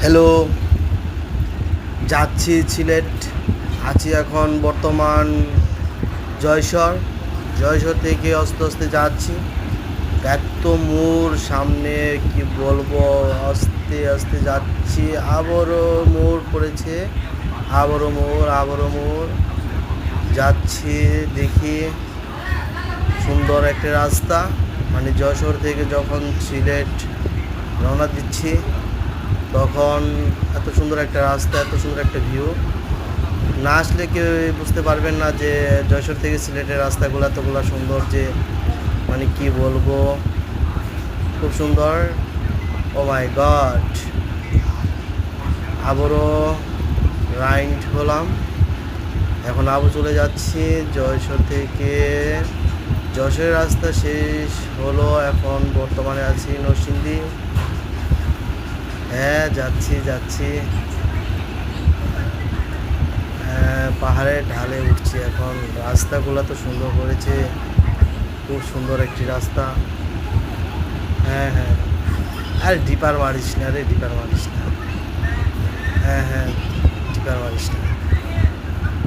Hello, যাচ্ছি সিলেট। আছি এখন বর্তমান জয়সর। জয়সর থেকে আস্তে আস্তে যাচ্ছি। এত মোড় সামনে, কি বলবো, আস্তে আস্তে যাচ্ছি। আবারও মোড় পড়েছে, আবারও মোড়, আবারও মোড়। যাচ্ছি, দেখি সুন্দর একটা রাস্তা। মানে যশোর থেকে যখন সিলেট রওনা দিচ্ছি তখন এত সুন্দর একটা রাস্তা, এত সুন্দর একটা ভিউ, না আসলে কেউ বুঝতে পারবেন না যে যশোর থেকে সিলেটের রাস্তাগুলো এতগুলো সুন্দর, যে মানে কি বলবো, খুব সুন্দর। ও মাই গড! আবারও রাইড হলাম, এখন আবার চলে যাচ্ছি যশোর থেকে। যশোরের রাস্তা শেষ হলো, এখন বর্তমানে আছি নরসিংদী। হ্যাঁ, যাচ্ছি যাচ্ছি, পাহাড়ের ঢালে উঠছি এখন। রাস্তাগুলো তো সুন্দর করেছে, খুব সুন্দর একটি রাস্তা। হ্যাঁ হ্যাঁ, আর ডিপার মারিস না রে, ডিপার মারিস না। হ্যাঁ হ্যাঁ, ডিপার মারিস না।